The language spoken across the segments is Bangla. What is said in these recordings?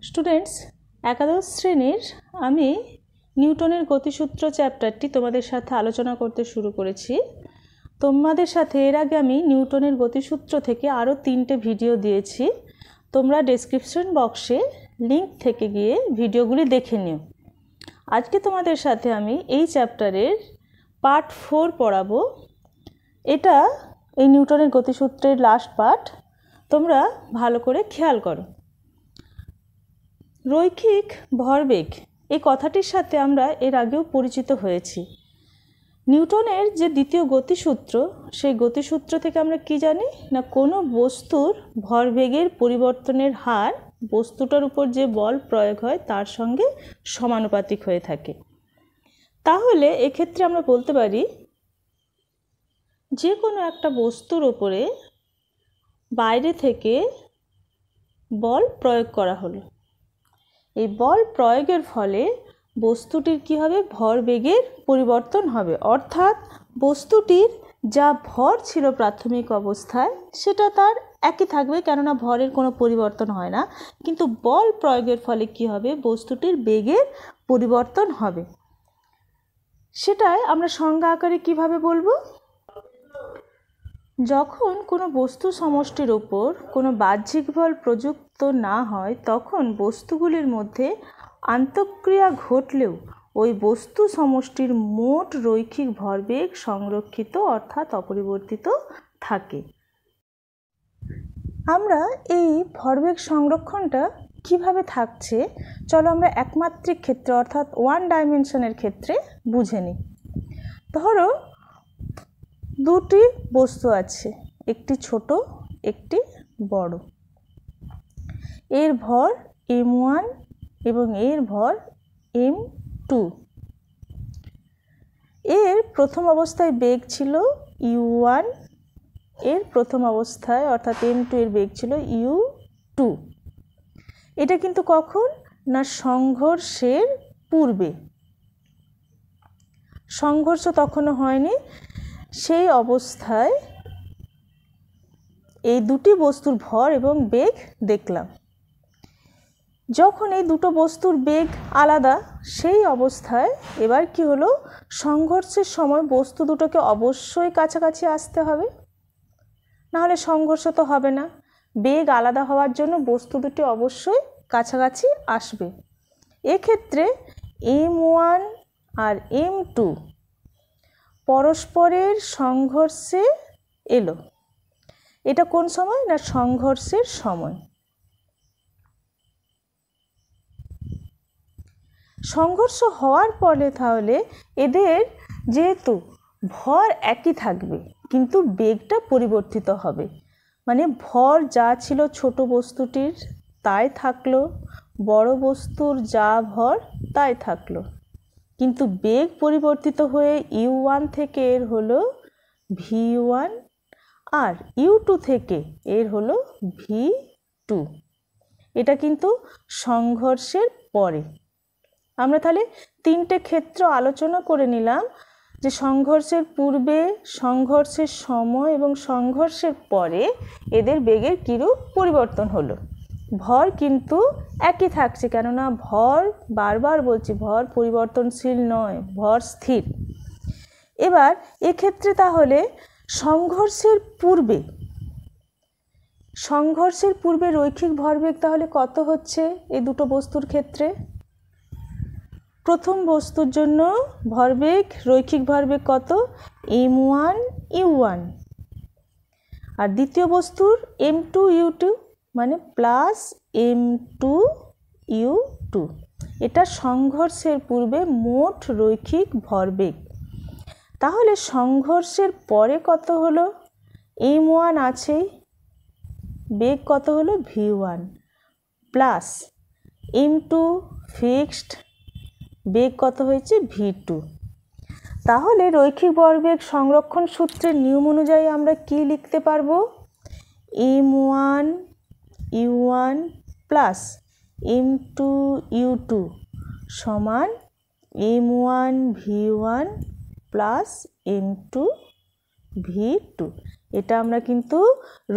স্টুডেন্টস, একাদশ শ্রেণীর আমি নিউটনের গতিসূত্র চ্যাপ্টারটি তোমাদের সাথে আলোচনা করতে শুরু করেছি। তোমাদের সাথে এর আগে আমি নিউটনের গতিসূত্র থেকে আরও 3টে ভিডিও দিয়েছি। তোমরা ডেসক্রিপশন বক্সে লিংক থেকে গিয়ে ভিডিওগুলি দেখে নিও। আজকে তোমাদের সাথে আমি এই চ্যাপ্টারের পার্ট 4 পড়াবো। এটা এই নিউটনের গতিসূত্রের লাস্ট পার্ট। তোমরা ভালো করে খেয়াল করো। রৈখিক ভরবেগ এই কথাটির সাথে আমরা এর আগেও পরিচিত হয়েছি। নিউটনের যে দ্বিতীয় গতিসূত্র, সেই গতিসূত্র থেকে আমরা কি জানি না, কোনো বস্তুর ভরবেগের পরিবর্তনের হার বস্তুটার উপর যে বল প্রয়োগ হয় তার সঙ্গে সমানুপাতিক হয়ে থাকে। তাহলে এক্ষেত্রে আমরা বলতে পারি যে কোনো একটা বস্তুর ওপরে বাইরে থেকে বল প্রয়োগ করা হলো। এই বল প্রয়োগের ফলে বস্তুটির কি হবে, ভরবেগের পরিবর্তন হবে। অর্থাৎ বস্তুটির যা ভর ছিল প্রাথমিক অবস্থায় সেটা তার একই থাকবে, কেননা ভরের কোনো পরিবর্তন হয় না। কিন্তু বল প্রয়োগের ফলে কি হবে, বস্তুটির বেগের পরিবর্তন হবে। সেটাই আমরা সংজ্ঞা আকারে কিভাবে বলবো। যখন কোনো বস্তু সমষ্টির ওপর কোনো বাহ্যিক বল প্রযুক্ত না হয় তখন বস্তুগুলির মধ্যে আন্তঃক্রিয়া ঘটলেও ওই বস্তু সমষ্টির মোট রৈখিক ভরবেগ সংরক্ষিত অর্থাৎ অপরিবর্তিত থাকে। আমরা এই ভরবেগ সংরক্ষণটা কিভাবে থাকছে চলো আমরা একমাত্রিক ক্ষেত্রে অর্থাৎ ওয়ান ডাইমেনশনের ক্ষেত্রে বুঝে নিই। ধরো দুটি বস্তু আছে, একটি ছোট একটি বড়। এর ভর m1 এবং এর ভর m2। এর প্রথম অবস্থায় বেগ ছিল u1, এর প্রথম অবস্থায় অর্থাৎ m2 এর বেগ ছিল u2। এটা কিন্তু কখন না, সংঘর্ষের পূর্বে। সংঘর্ষ তখনও হয়নি। সেই অবস্থায় এই দুটি বস্তুর ভর এবং বেগ দেখলাম। যখন এই দুটো বস্তুর বেগ আলাদা, সেই অবস্থায় এবার কি হলো, সংঘর্ষের সময় বস্তু দুটোকে অবশ্যই কাছাকাছি আসতে হবে, নাহলে সংঘর্ষ তো হবে না। বেগ আলাদা হওয়ার জন্য বস্তু দুটি অবশ্যই কাছাকাছি আসবে। এক্ষেত্রে m1 আর m2 পরস্পরের সংঘর্ষে এলো। এটা কোন সময় না, সংঘর্ষের সময়। সংঘর্ষ হওয়ার পরে তাহলে এদের যেহেতু ভর একই থাকবে কিন্তু বেগটা পরিবর্তিত হবে। মানে ভর যা ছিল ছোট বস্তুটির তাই থাকলো, বড় বস্তুর যা ভর তাই থাকলো, কিন্তু বেগ পরিবর্তিত হয়ে u1 থেকে এর হলো v1 আর u2 থেকে এর হলো v2। এটা কিন্তু সংঘর্ষের পরে। আমরা তাহলে 3টে ক্ষেত্র আলোচনা করে নিলাম, যে সংঘর্ষের পূর্বে, সংঘর্ষের সময় এবং সংঘর্ষের পরে এদের বেগের কিরূপ পরিবর্তন হলো। ভর কিন্তু একই থাকছে, কেননা ভর, বারবার বলছি, ভর পরিবর্তনশীল নয়, ভর স্থির। এবার এক্ষেত্রে তাহলে সংঘর্ষের পূর্বে রৈখিক ভরবেগ তাহলে কত হচ্ছে এই দুটো বস্তুর ক্ষেত্রে। প্রথম বস্তুর জন্য ভরবেগ, রৈখিক ভরবেগ কত, m1 u1, আর দ্বিতীয় বস্তুর m2 u2 মানে প্লাস m2 u2। এটা সংঘর্ষের পূর্বে মোট রৈখিক ভরবেগ। তাহলে সংঘর্ষের পরে কত হলো, m1 আছেই, বেগ কত হলো v1 প্লাস m2 ফিক্সড, বেগ কত হয়েছে v2। তাহলে রৈখিক ভরবেগ সংরক্ষণ সূত্রের নিয়ম অনুযায়ী আমরা কি লিখতে পারবো, m1 u1 plus m2 u2 সমান m1 v1 plus m2 v2। এটা আমরা কিন্তু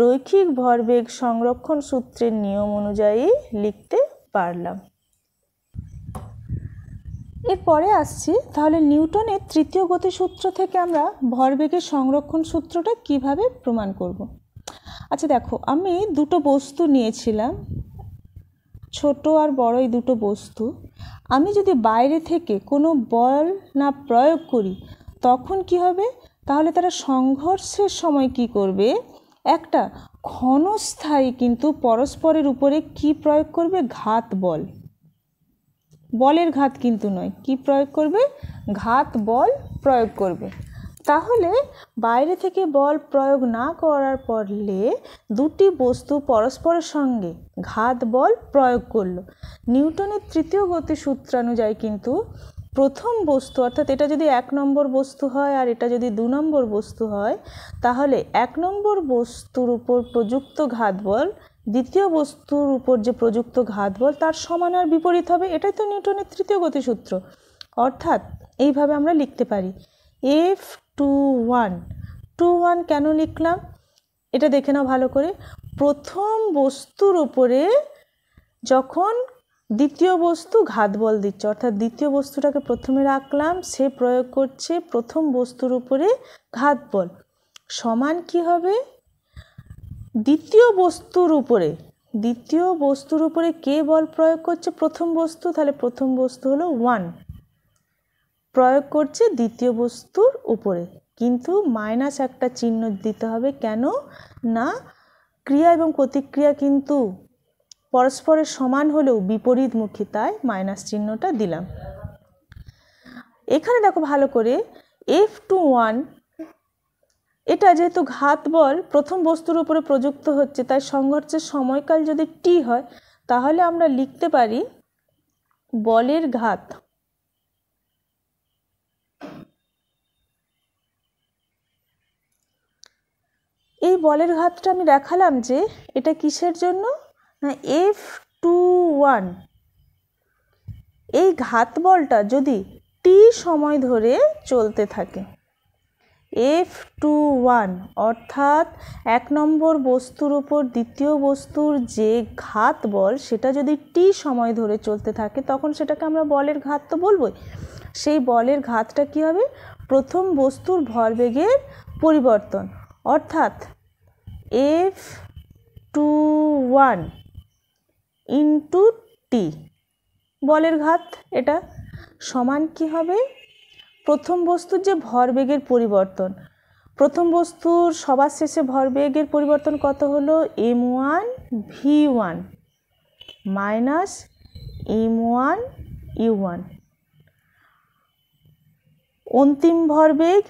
রৈখিক ভরবেগ সংরক্ষণ সূত্রের নিয়ম অনুযায়ী লিখতে পারলাম। এরপরে আসছি তাহলে নিউটনের তৃতীয় গতিসূত্র থেকে আমরা ভরবেগের সংরক্ষণ সূত্রটা কিভাবে প্রমাণ করব। আচ্ছা দেখো, আমি দুটো বস্তু নিয়েছিলাম, ছোট আর বড় এই দুটো বস্তু। আমি যদি বাইরে থেকে কোনো বল না প্রয়োগ করি তখন কি হবে, তাহলে তারা সংঘর্ষের সময় কি করবে, একটা ক্ষণস্থায়ী কিন্তু পরস্পরের উপরে কি প্রয়োগ করবে, ঘাত বল। বলের ঘাত কিন্তু নয়, কি প্রয়োগ করবে, ঘাত বল প্রয়োগ করবে। তাহলে বাইরে থেকে বল প্রয়োগ না করার ফলে দুটি বস্তু পরস্পরের সঙ্গে ঘাত বল প্রয়োগ করলো। নিউটনের তৃতীয় গতিসূত্রানুযায়ী কিন্তু প্রথম বস্তু, অর্থাৎ এটা যদি 1 নম্বর বস্তু হয় আর এটা যদি 2 নম্বর বস্তু হয়, তাহলে 1 নম্বর বস্তুর উপর প্রযুক্ত ঘাত বল দ্বিতীয় বস্তুর উপর যে প্রযুক্ত ঘাত বল তার সমান আর বিপরীত হবে। এটাই তো নিউটনের তৃতীয় গতিসূত্র। অর্থাৎ এইভাবে আমরা লিখতে পারি F21 কেন লিখলাম এটা দেখে নাও ভালো করে। প্রথম বস্তুর উপরে যখন দ্বিতীয় বস্তু ঘাত বল দিচ্ছে, অর্থাৎ দ্বিতীয় বস্তুটাকে প্রথমে রাখলাম, সে প্রয়োগ করছে প্রথম বস্তুর উপরে ঘাত বল, সমান কি হবে, দ্বিতীয় বস্তুর উপরে কে বল প্রয়োগ করছে, প্রথম বস্তু, তাহলে প্রথম বস্তু হলো 1 প্রয়োগ করছে দ্বিতীয় বস্তুর উপরে, কিন্তু মাইনাস একটা চিহ্ন দিতে হবে। কেন না, ক্রিয়া এবং প্রতিক্রিয়া কিন্তু পরস্পরের সমান হলেও বিপরীতমুখী, তাই মাইনাস চিহ্নটা দিলাম। এখানে দেখো ভালো করে, F21 এটা যেহেতু ঘাত বল প্রথম বস্তুর উপরে প্রযুক্ত হচ্ছে, তাই সংঘর্ষের সময়কাল যদি t হয়, তাহলে আমরা লিখতে পারি বলের ঘাত এই বলের ঘাতটা আমি দেখালাম যে এটা কিসের জন্য না, F21 এই ঘাত বলটা যদি t সময় ধরে চলতে থাকে, F21 অর্থাৎ 1 নম্বর বস্তুর উপর দ্বিতীয় বস্তুর যে ঘাত বল সেটা যদি t সময় ধরে চলতে থাকে, তখন সেটাকে আমরা বলের ঘাত তো বলবোই। সেই বলের ঘাতটা কি হবে, প্রথম বস্তুর ভরবেগের পরিবর্তন, অর্থাৎ F21 ইন্টু t বলের ঘাত, এটা সমান কি হবে, প্রথম বস্তুর যে ভরবেগের পরিবর্তন, প্রথম বস্তুর সবার শেষে ভরবেগের পরিবর্তন কত হলো, m1 v1 minus m1 u1, অন্তিম ভরবেগ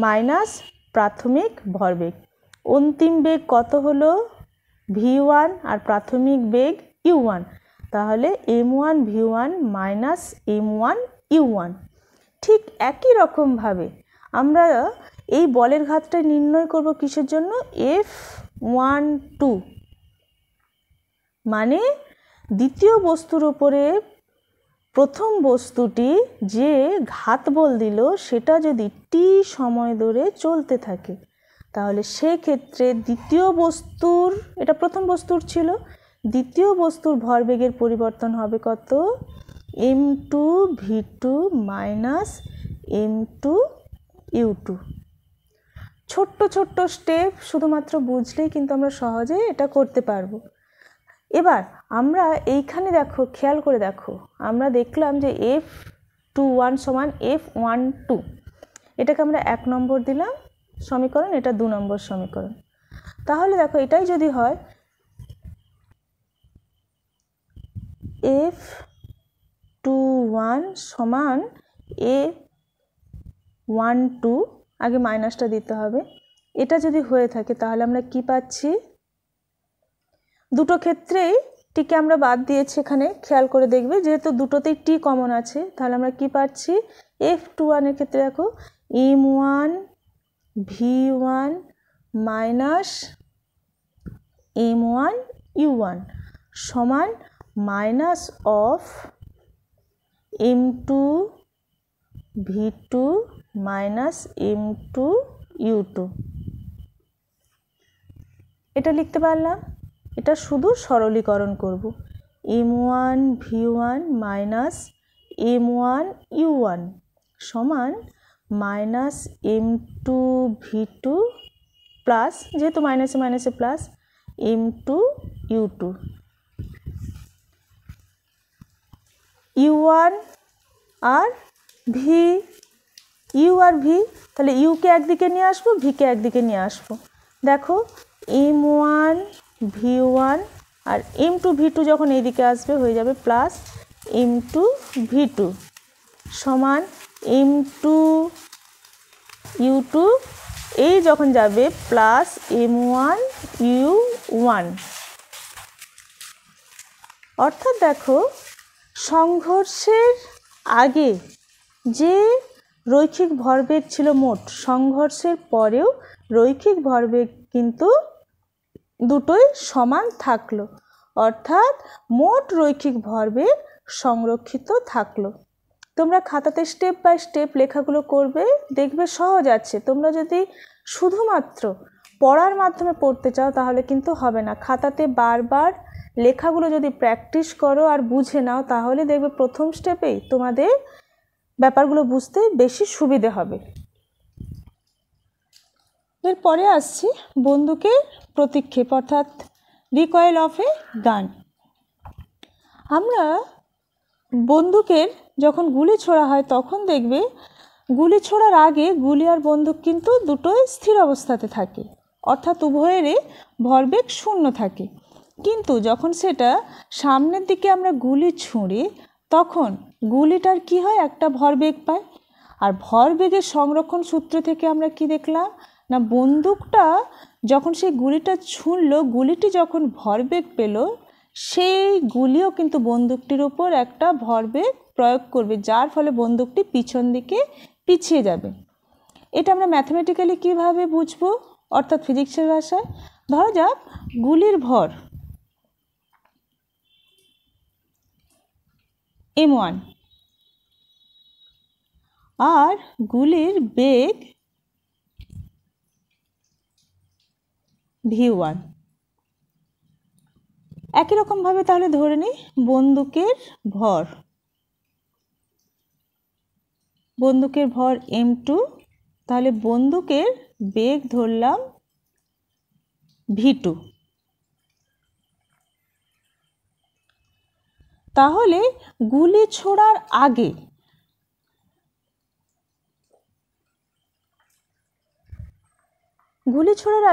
মাইনাস প্রাথমিক ভরবেগ। অন্তিম বেগ কত হলো, v1 আর প্রাথমিক বেগ u1, তাহলে m1 v1 minus m1 u1। ঠিক একই রকমভাবে আমরা এই বলের ঘাতটা নির্ণয় করব কিসের জন্য, F12 মানে দ্বিতীয় বস্তুর উপরে প্রথম বস্তুটি যে ঘাত বল দিল সেটা যদি t সময় ধরে চলতে থাকে, তাহলে সেক্ষেত্রে দ্বিতীয় বস্তুর, এটা প্রথম বস্তুর ছিল, দ্বিতীয় বস্তুর ভরবেগের পরিবর্তন হবে কত, m2 v2 minus m2 u2। ছোট্ট ছোট্ট স্টেপ, শুধুমাত্র বুঝলেই কিন্তু আমরা সহজে এটা করতে পারবো। এবার আমরা এইখানে দেখো, খেয়াল করে দেখো, আমরা দেখলাম যে F21 সমান F12, এটাকে আমরা 1 নম্বর দিলাম সমীকরণ, এটা 2 নম্বর সমীকরণ। তাহলে দেখো এটাই যদি হয় F21 সমান A12, আগে মাইনাসটা দিতে হবে, এটা যদি হয়ে থাকে তাহলে আমরা কি পাচ্ছি, দুটো ক্ষেত্রেই টিকে আমরা বাদ দিয়েছি, এখানে খেয়াল করে দেখবে, যেহেতু দুটোতেই টি কমন আছে, তাহলে আমরা কি পাচ্ছি, F21 এর ক্ষেত্রে দেখো m1 v1 minus m1 u1 সমান minus of m2 v2 minus m2 u2। এটা লিখতে পারলাম, এটা শুধু সরলীকরণ করব। m1 v1 minus m1 u1 সমান মাইনাস m2 v2 প্লাস, যেহেতু মাইনাসে মাইনাসে প্লাস, m2 u2 u1 আর v, u আর v, তাহলে ইউকে একদিকে নিয়ে আসবো, ভিকে একদিকে নিয়ে আসবো। দেখো m1 v1 আর m2 v2 যখন এইদিকে আসবে হয়ে যাবে প্লাস m2 v2 সমান m2 u2, এই যখন যাবে প্লাস m1 u1। অর্থাৎ দেখো সংঘর্ষের আগে যে রৈখিক ভরবেগ ছিল মোট, সংঘর্ষের পরেও রৈখিক ভরবেগ কিন্তু দুটোই সমান থাকলো, অর্থাৎ মোট রৈখিক ভরবেগ সংরক্ষিত থাকলো। তোমরা খাতাতে স্টেপ বাই স্টেপ লেখাগুলো করবে, দেখবে সহজ আছে। তোমরা যদি শুধুমাত্র পড়ার মাধ্যমে পড়তে চাও তাহলে কিন্তু হবে না। খাতাতে বারবার লেখাগুলো যদি প্র্যাকটিস করো আর বুঝে নাও তাহলে দেখবে প্রথম স্টেপেই তোমাদের ব্যাপারগুলো বুঝতে বেশি সুবিধে হবে। এরপরে আসছি বন্দুকের প্রতিক্ষেপ অর্থাৎ রিকয়েল অফ এ গান। আমরা বন্দুকের যখন গুলি ছোড়া হয় তখন দেখবে গুলি ছোড়ার আগে গুলি আর বন্দুক কিন্তু দুটোই স্থির অবস্থাতে থাকে, অর্থাৎ উভয়েরই ভরবেগ শূন্য থাকে। কিন্তু যখন সেটা সামনের দিকে আমরা গুলি ছুঁড়ি তখন গুলিটার কি হয়, একটা ভরবেগ পায়। আর ভরবেগের সংরক্ষণ সূত্র থেকে আমরা কি দেখলাম না, বন্দুকটা যখন সেই গুলিটা ছুঁড়লো, গুলিটি যখন ভরবেগ পেল, সেই গুলিও কিন্তু বন্দুকটির উপর একটা ভরবেগ প্রয়োগ করবে, যার ফলে বন্দুকটি পিছন দিকে পিছিয়ে যাবে। এটা আমরা ম্যাথমেটিক্যালি কিভাবে বুঝবো, অর্থাৎ ফিজিক্সের ভাষায় ধরা যাক গুলির ভর m1 আর গুলির বেগ v1। একই রকমভাবে তাহলে ধরে নিই বন্দুকের ভর m2, তাহলে বন্দুকের বেগ ধরলাম v2। তাহলে গুলি ছোড়ার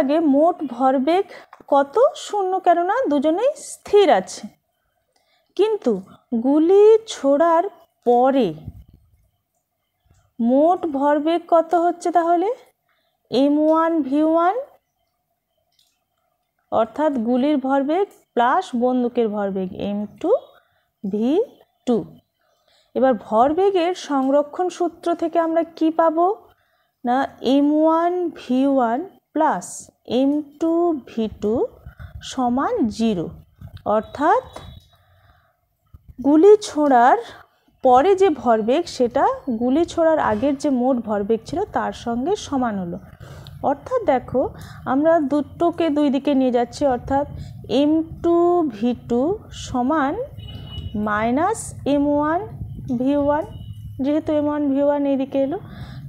আগে মোট ভরবেগ কত, শূন্য, কেননা দুজনেই স্থির আছে। কিন্তু গুলি ছোড়ার পরে মোট ভরবেগ কত হচ্ছে, তাহলে m1 v1 অর্থাৎ গুলির ভরবেগ প্লাস বন্দুকের ভরবেগ m2 v2। এবার ভরবেগের সংরক্ষণ সূত্র থেকে আমরা কি পাবো না, m1 v1 plus m2 v2 সমান 0, অর্থাৎ গুলি ছোড়ার পরে যে ভরবেগ সেটা গুলি ছোড়ার আগের যে মোট ভরবেগ ছিল তার সঙ্গে সমান হলো। অর্থাৎ দেখো আমরা দুটোকে দুই দিকে নিয়ে যাচ্ছি, অর্থাৎ m2 v2 সমান মাইনাস m1 v1, যেহেতু m1 v1 এইদিকে এলো,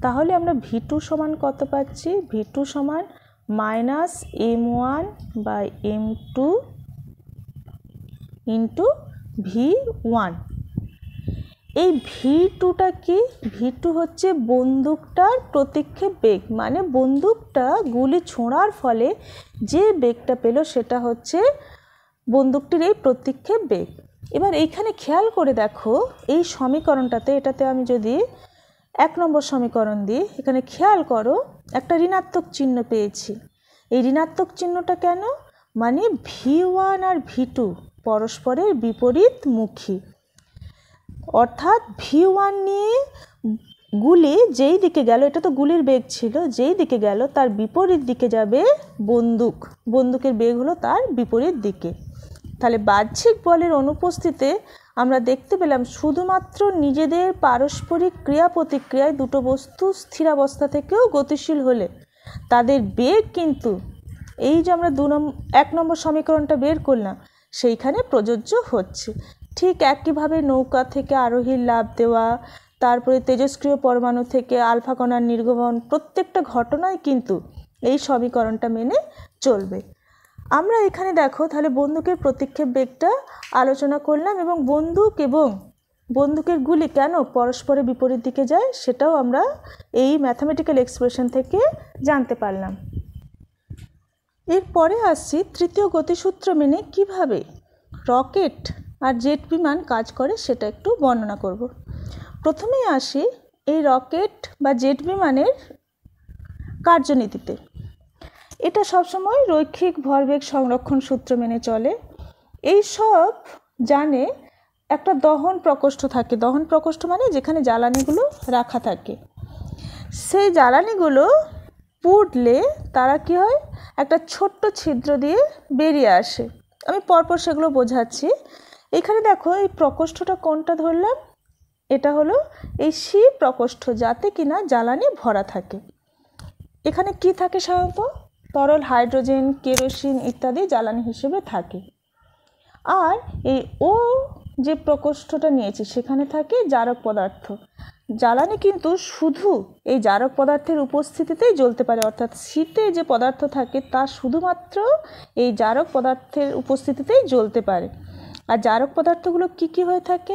তাহলে আমরা v2 সমান কত পাচ্ছি, v2 সমান minus m1 by m2 into v1। এই v2টা কি, v2 হচ্ছে বন্দুকটার প্রতিক্ষেপ বেগ, মানে বন্দুকটা গুলি ছোঁড়ার ফলে যে বেগটা পেল সেটা হচ্ছে বন্দুকটির এই প্রতিক্ষেপ বেগ। এবার এইখানে খেয়াল করে দেখো এই সমীকরণটাতে, এটাতে আমি যদি 1 নম্বর সমীকরণ দিই, এখানে খেয়াল করো একটা ঋণাত্মক চিহ্ন পেয়েছি। এই ঋণাত্মক চিহ্নটা কেন, মানে v1 আর v2 পরস্পরের বিপরীতমুখী, অর্থাৎ v1 নিয়ে গুলি যেই দিকে গেল, এটা তো গুলির বেগ ছিল, যেই দিকে গেল তার বিপরীত দিকে যাবে বন্দুকের বেগ হলো তার বিপরীত দিকে। তাহলে বাহ্যিক বলের অনুপস্থিতিতে আমরা দেখতে পেলাম শুধুমাত্র নিজেদের পারস্পরিক ক্রিয়া প্রতিক্রিয়ায় দুটো বস্তু স্থিরাবস্থা থেকেও গতিশীল হলে তাদের বেগ কিন্তু, এই যে আমরা 1 নম্বর সমীকরণটা বের করলাম, সেইখানে প্রযোজ্য হচ্ছে। ঠিক একইভাবে নৌকা থেকে আরোহীর লাফ দেওয়া, তারপরে তেজস্ক্রিয় পরমাণু থেকে আলফা কণার নির্গমন, প্রত্যেকটা ঘটনায় কিন্তু এই সমীকরণটা মেনে চলবে। আমরা এখানে দেখো তাহলে বন্দুকের প্রতিক্ষেপ বেগটা আলোচনা করলাম, এবং বন্দুকের গুলি কেন পরস্পরের বিপরীত দিকে যায় সেটাও আমরা এই ম্যাথামেটিক্যাল এক্সপ্রেশন থেকে জানতে পারলাম। এরপরে আসছি তৃতীয় গতিসূত্র মেনে কিভাবে রকেট আর জেট বিমান কাজ করে সেটা একটু বর্ণনা করব। প্রথমেই আসি এই রকেট বা জেট বিমানের কার্যনীতিতে। এটা সবসময় রৈখিক ভরবেগ সংরক্ষণ সূত্র মেনে চলে। এই সব জানে একটা দহন প্রকোষ্ঠ থাকে। দহন প্রকোষ্ঠ মানে যেখানে জ্বালানিগুলো রাখা থাকে। সেই জ্বালানিগুলো পুড়লে তারা কি হয়, একটা ছোট্ট ছিদ্র দিয়ে বেরিয়ে আসে। আমি পরপর সেগুলো বোঝাচ্ছি। এখানে দেখো এই প্রকোষ্ঠটা কোনটা ধরলাম, এটা হলো এই সি প্রকোষ্ঠ, যাতে কিনা জ্বালানি ভরা থাকে। এখানে কি থাকে সাধারণত, তরল হাইড্রোজেন, কেরোসিন ইত্যাদি জ্বালানি হিসেবে থাকে। আর এই ও যে প্রকোষ্ঠটা নিয়েছি সেখানে থাকে জারক পদার্থ। জ্বালানি কিন্তু শুধু এই জারক পদার্থের উপস্থিতিতেই জ্বলতে পারে, অর্থাৎ শীতে যে পদার্থ থাকে তা শুধুমাত্র এই জারক পদার্থের উপস্থিতিতেই জ্বলতে পারে। আর জারক পদার্থগুলো কি কি হয়ে থাকে,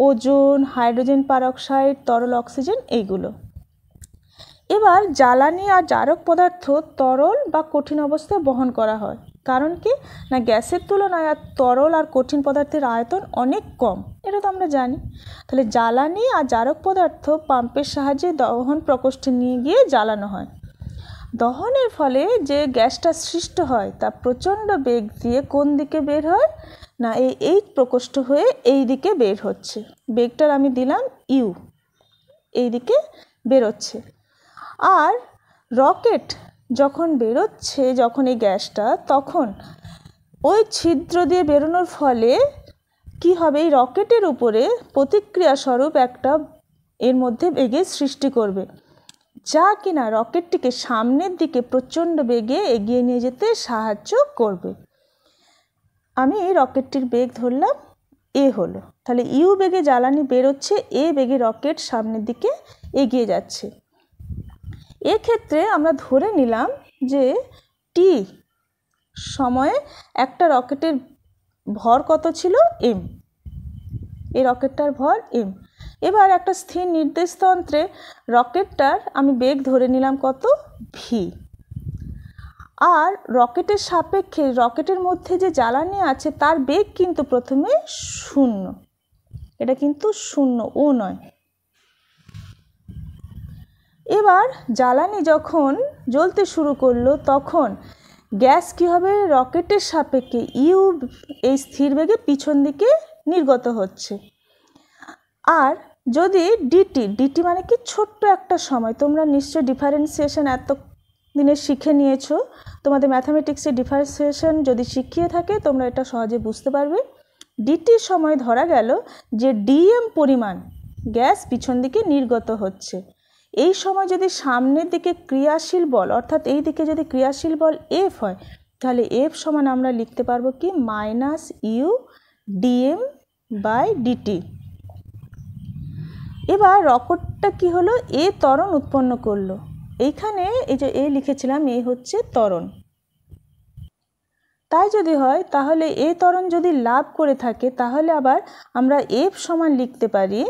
ওজোন, হাইড্রোজেন পারঅক্সাইড, তরল অক্সিজেন, এইগুলো। এবার জ্বালানি আর জারক পদার্থ তরল বা কঠিন অবস্থায় বহন করা হয়। কারণ কি না, গ্যাসের তুলনায় আর তরল আর কঠিন পদার্থের আয়তন অনেক কম, এটা তো আমরা জানি। তাহলে জ্বালানি আর জারক পদার্থ পাম্পের সাহায্যে দহন প্রকোষ্ঠে নিয়ে গিয়ে জ্বালানো হয়। দহনের ফলে যে গ্যাসটা সৃষ্ট হয় তা প্রচণ্ড বেগ দিয়ে কোন দিকে বের হয় না, এই প্রকোষ্ঠ হয়ে এই দিকে বের হচ্ছে। বেগটার আমি দিলাম ইউ, এই দিকে বেরোচ্ছে। আর রকেট যখন বেরোচ্ছে, যখন এই গ্যাসটা, তখন ওই ছিদ্র দিয়ে বেরোনোর ফলে কি হবে, এই রকেটের উপরে প্রতিক্রিয়া স্বরূপ একটা এর মধ্যে বেগের সৃষ্টি করবে, যা কিনা রকেটটিকে সামনের দিকে প্রচণ্ড বেগে এগিয়ে নিয়ে যেতে সাহায্য করবে। আমি এই রকেটটির বেগ ধরলাম এ হলো। তাহলে ইউ বেগে জ্বালানি বেরোচ্ছে, এ বেগে রকেট সামনের দিকে এগিয়ে যাচ্ছে। এক্ষেত্রে আমরা ধরে নিলাম যে টি সময়ে একটা রকেটের ভর কত ছিল, এম। এই রকেটটার ভর এম। এবার একটা স্থির নির্দেশতন্ত্রে রকেটটার আমি বেগ ধরে নিলাম কত, ভি। আর রকেটের সাপেক্ষে রকেটের মধ্যে যে জ্বালানি আছে তার বেগ কিন্তু প্রথমে 0, এটা কিন্তু 0, ও নয়। এবার জ্বালানি যখন জ্বলতে শুরু করলো তখন গ্যাস কী হবে, রকেটের সাপেক্ষে ইউ এই স্থির বেগে পিছন দিকে নির্গত হচ্ছে। আর যদি ডিটি মানে কি, ছোট্ট একটা সময়, তোমরা নিশ্চয় ডিফারেন্সিয়েশন এত দিনে শিখে নিয়েছো, তোমাদের ম্যাথামেটিক্সে ডিফারেন্সিয়েশন যদি শিখিয়ে থাকে তোমরা এটা সহজে বুঝতে পারবে। ডিটির সময় ধরা গেল যে ডিএম পরিমাণ গ্যাস পিছন দিকে নির্গত হচ্ছে। এই সময় যদি সামনের দিকে ক্রিয়াশীল বল, অর্থাৎ এই দিকে যদি ক্রিয়াশীল বল এফ হয়, তাহলে এফ সমান আমরা লিখতে পারবো কি, minus u dm by dt. এবার রকেটটা কি হলো, এ ত্বরণ উৎপন্ন করলো। এইখানে এই যে এ লিখেছিলাম, এ হচ্ছে ত্বরণ। তাই যদি হয় তাহলে এ ত্বরণ যদি লাভ করে থাকে তাহলে আবার আমরা এফ সমান লিখতে পারি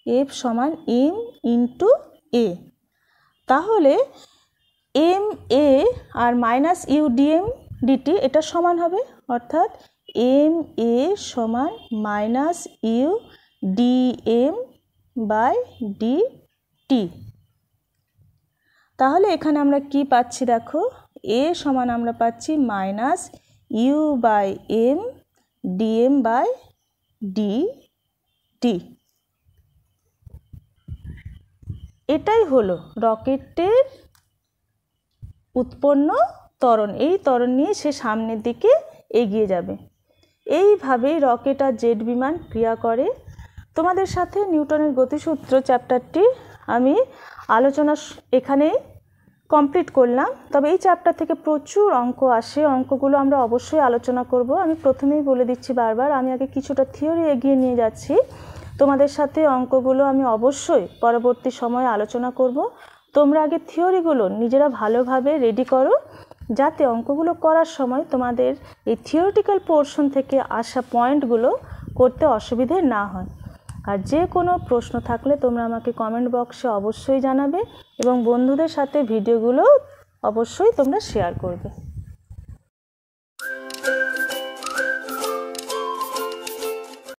এফ সমান এম ইন্টু এ। তাহলে এম এ আর মাইনাস ইউ ডিএম ডিটি এটা সমান হবে, অর্থাৎ এম এ সমান minus u dm by dt. তাহলে এখানে আমরা কি পাচ্ছি দেখো, এ সমান আমরা পাচ্ছি minus u by m dm by dt. এটাই হলো রকেটের উৎপন্ন ত্বরণ। এই ত্বরণ নিয়ে সে সামনের দিকে এগিয়ে যাবে। এইভাবেই রকেট আর জেট বিমান ক্রিয়া করে। তোমাদের সাথে নিউটনের গতিসূত্র চ্যাপ্টারটি আমি আলোচনা এখানেই কমপ্লিট করলাম। তবে এই চ্যাপ্টার থেকে প্রচুর অঙ্ক আসে, অঙ্কগুলো আমরা অবশ্যই আলোচনা করব। আমি প্রথমেই বলে দিচ্ছি বারবার, আমি আগে কিছুটা থিওরি এগিয়ে নিয়ে যাচ্ছি, তোমাদের সাথে অঙ্কগুলো আমি অবশ্যই পরবর্তী সময়ে আলোচনা করব। তোমরা আগে থিওরিগুলো নিজেরা ভালোভাবে রেডি করো, যাতে অঙ্কগুলো করার সময় তোমাদের এই থিওরিটিক্যাল পোর্শন থেকে আসা পয়েন্টগুলো করতে অসুবিধে না হয়। আর যে কোনো প্রশ্ন থাকলে তোমরা আমাকে কমেন্ট বক্সে অবশ্যই জানাবে এবং বন্ধুদের সাথে ভিডিওগুলো অবশ্যই তোমরা শেয়ার করবে।